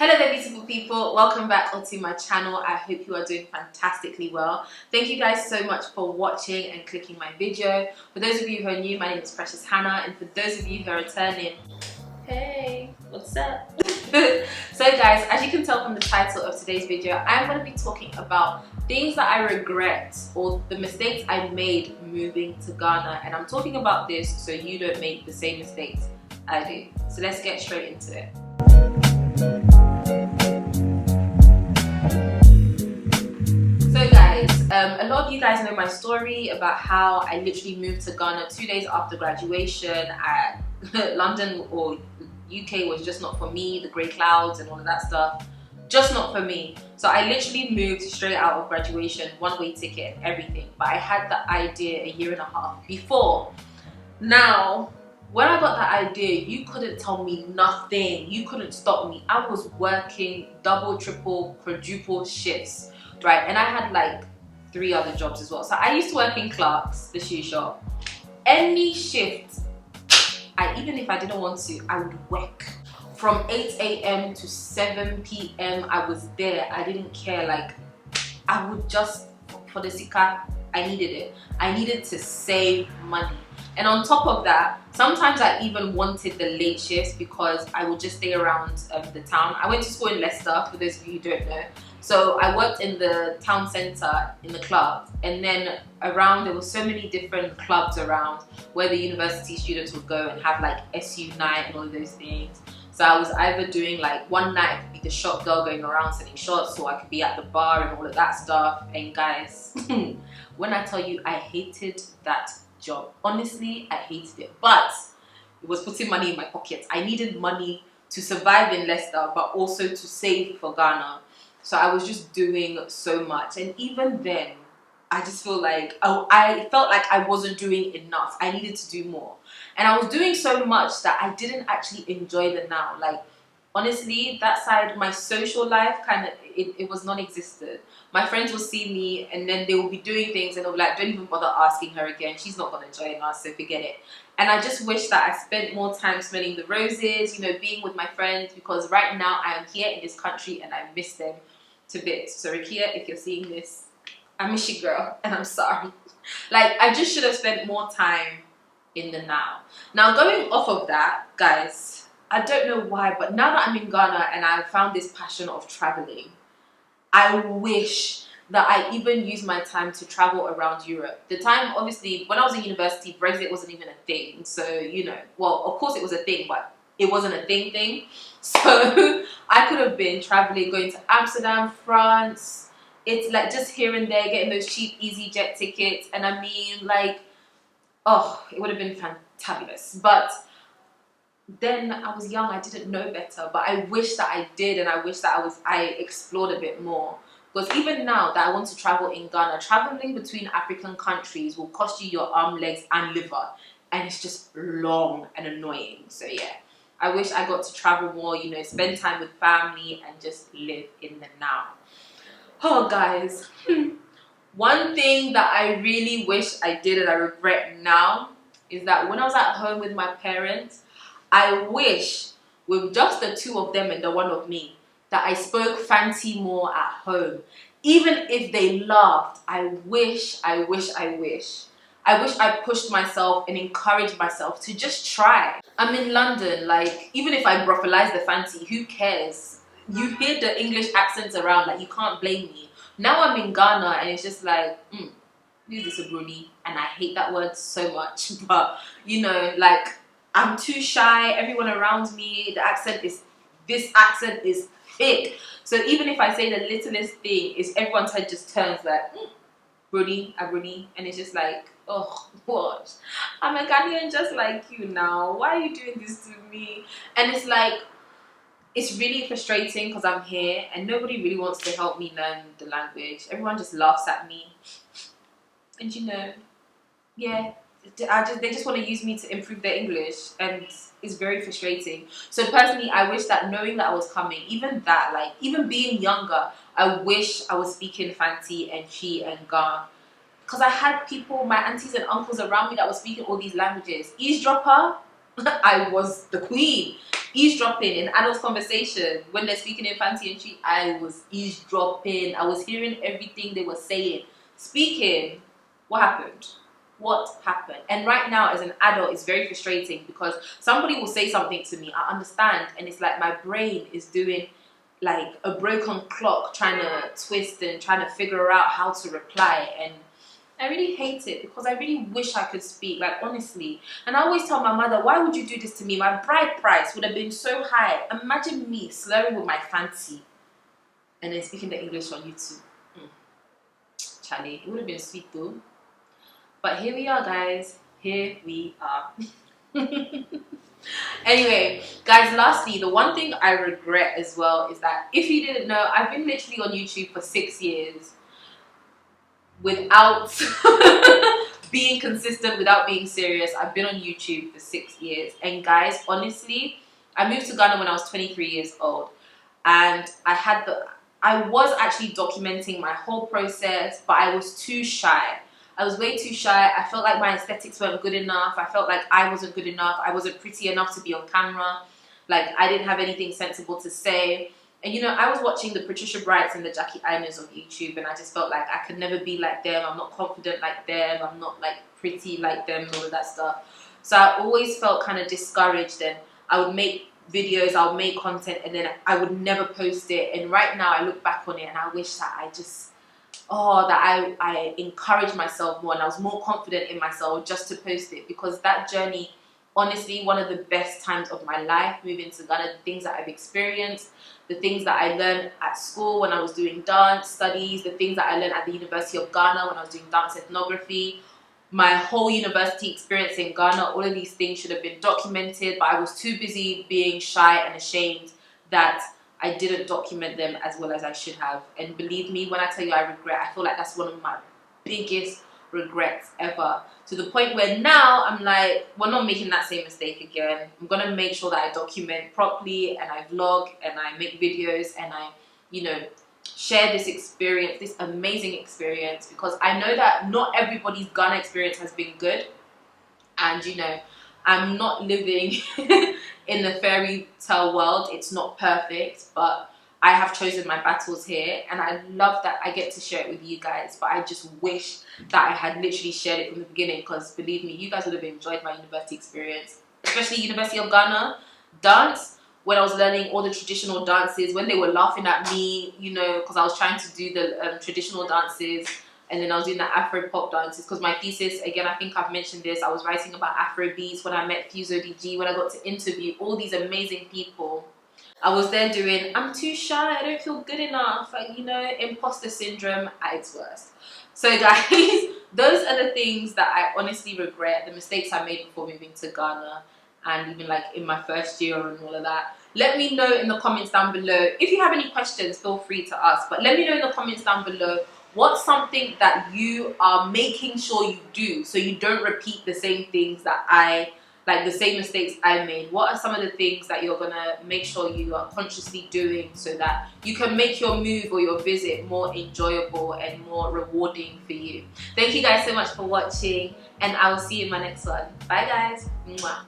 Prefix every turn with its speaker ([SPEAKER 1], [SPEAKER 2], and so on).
[SPEAKER 1] Hello there beautiful people, welcome back onto my channel. I hope you are doing fantastically well. Thank you guys so much for watching and clicking my video. For those of you who are new, my name is Precious Hannah, and for those of you who are returning, hey, what's up? So guys, as you can tell from the title of today's video, I'm going to be talking about things that I regret or the mistakes I made moving to Ghana, and I'm talking about this so you don't make the same mistakes I do. So let's get straight into it. So guys, a lot of you guys know my story about how I literally moved to Ghana 2 days after graduation. London or UK was just not for me, the grey clouds and all of that stuff, just not for me. So I literally moved straight out of graduation, one-way ticket and everything, but I had the idea a year and a half before. Now, when I got that idea, you couldn't tell me nothing. You couldn't stop me. I was working double, triple, quadruple shifts, right? And I had like 3 other jobs as well. So I used to work in Clark's, the shoe shop. Any shift, even if I didn't want to, I would work. From 8 a.m. to 7 p.m. I was there. I didn't care. Like, I would just, for the sika, I needed it. I needed to save money. And on top of that, sometimes I even wanted the late shifts because I would just stay around the town. I went to school in Leicester, for those of you who don't know. So I worked in the town centre in the club, and then around there were so many different clubs around where the university students would go and have like SU night and all of those things. So I was either doing like one night I could be the shop girl going around selling shots, or I could be at the bar and all of that stuff. And guys, when I tell you I hated that job, honestly I hated it, but it was putting money in my pocket. I needed money to survive in Leicester, but also to save for Ghana. So I was just doing so much, and even then I just feel like I felt like I wasn't doing enough. I needed to do more, and I was doing so much that I didn't actually enjoy the now. Like, honestly, that side, my social life, kind of, it was non-existent. My friends will see me and then they will be doing things and they'll be like, don't even bother asking her again, she's not going to join us, so forget it. And I just wish that I spent more time smelling the roses, you know, being with my friends, because right now I am here in this country and I miss them to bits. So Rakia, if you're seeing this, I miss you, girl, and I'm sorry. Like, I just should have spent more time in the now. Now, going off of that, guys, I don't know why, but now that I'm in Ghana and I've found this passion of traveling, I wish that I even used my time to travel around Europe. The time, obviously, when I was in university, Brexit wasn't even a thing. So, you know, well, of course it was a thing, but it wasn't a thing. So I could have been traveling, going to Amsterdam, France. It's like just here and there, getting those cheap, easy jet tickets. And I mean, like, oh, it would have been fantabulous. But then I was young, I didn't know better, but I wish that I did, and I wish that I explored a bit more. Because even now that I want to travel in Ghana, traveling between African countries will cost you your arm, legs and liver, and it's just long and annoying. So yeah, I wish I got to travel more, you know, spend time with family and just live in the now. Oh guys, one thing that I really wish I did and I regret now is that when I was at home with my parents, I wish, with just the 2 of them and the 1 of me, that I spoke Fante more at home. Even if they laughed, I wish I pushed myself and encouraged myself to just try. I'm in London, like, even if I brothelize the Fante, who cares? You hear the English accents around, like, you can't blame me. Now I'm in Ghana and it's just like, who's this a Bruni? And I hate that word so much, but, you know, like, I'm too shy, everyone around me, this accent is thick. So even if I say the littlest thing, everyone's head just turns like, Bruni, a Bruni, and it's just like, oh, what? I'm a Ghanaian just like you now. Why are you doing this to me? And it's like, it's really frustrating because I'm here and nobody really wants to help me learn the language. Everyone just laughs at me. And you know, yeah, they just want to use me to improve their English, and it's very frustrating. So personally, I wish that knowing that I was coming, even being younger, I wish I was speaking Fante and Chi and Ga, because I had people, my aunties and uncles around me that were speaking all these languages. Eavesdropper, I was the queen. eavesdropping in adult conversation when they're speaking in Fante and Tree. I was eavesdropping. I was hearing everything they were saying. Speaking, what happened? What happened? And right now, as an adult, it's very frustrating because somebody will say something to me. I understand, and it's like my brain is doing like a broken clock, trying to twist and trying to figure out how to reply. And I really hate it because I really wish I could speak, like honestly. And I always tell my mother, why would you do this to me? My bride price would have been so high. Imagine me slurring with my fancy and then speaking the English on YouTube. Charlie, it would have been sweet though. But here we are, guys. Here we are. Anyway, guys, lastly, the one thing I regret as well is that, if you didn't know, I've been literally on YouTube for 6 years without being consistent, without being serious. I've been on YouTube for 6 years. And guys, honestly, I moved to Ghana when I was 23 years old. And I was actually documenting my whole process, but I was too shy. I was way too shy. I felt like my aesthetics weren't good enough. I felt like I wasn't good enough. I wasn't pretty enough to be on camera. Like, I didn't have anything sensible to say. And, you know, I was watching the Patricia Brights and the Jackie Ainers on YouTube, and I just felt like I could never be like them. I'm not confident like them. I'm not, like, pretty like them and all of that stuff. So I always felt kind of discouraged, and I would make videos, I would make content, and then I would never post it. And right now, I look back on it, and I wish that I encouraged myself more and I was more confident in myself just to post it, because that journey, honestly, one of the best times of my life, moving to Ghana, the things that I've experienced, the things that I learned at school when I was doing dance studies, the things that I learned at the University of Ghana when I was doing dance ethnography, my whole university experience in Ghana, all of these things should have been documented, but I was too busy being shy and ashamed that I didn't document them as well as I should have. And believe me, when I tell you I regret, I feel like that's one of my biggest regrets ever. To the point where now I'm like, we're not making that same mistake again. I'm going to make sure that I document properly, and I vlog, and I make videos, and I, you know, share this experience, this amazing experience, because I know that not everybody's Ghana experience has been good. And, you know, I'm not living in a fairy tale world. It's not perfect, but I have chosen my battles here, and I love that I get to share it with you guys. But I just wish that I had literally shared it from the beginning, because believe me, you guys would have enjoyed my university experience, especially University of Ghana dance, when I was learning all the traditional dances, when they were laughing at me, you know, because I was trying to do the traditional dances. And then I was doing the Afro pop dances, because my thesis, again, I think I've mentioned this, I was writing about Afro beats when I met Fuso DG, when I got to interview all these amazing people. I was there doing, I'm too shy, I don't feel good enough, like, you know, imposter syndrome at its worst. So guys, those are the things that I honestly regret, the mistakes I made before moving to Ghana, and even like in my first year and all of that. Let me know in the comments down below. If you have any questions, feel free to ask, but let me know in the comments down below, what's something that you are making sure you do so you don't repeat the same things that the same mistakes I made? What are some of the things that you're gonna make sure you are consciously doing so that you can make your move or your visit more enjoyable and more rewarding for you? Thank you guys so much for watching, and I will see you in my next one. Bye guys. Mwah.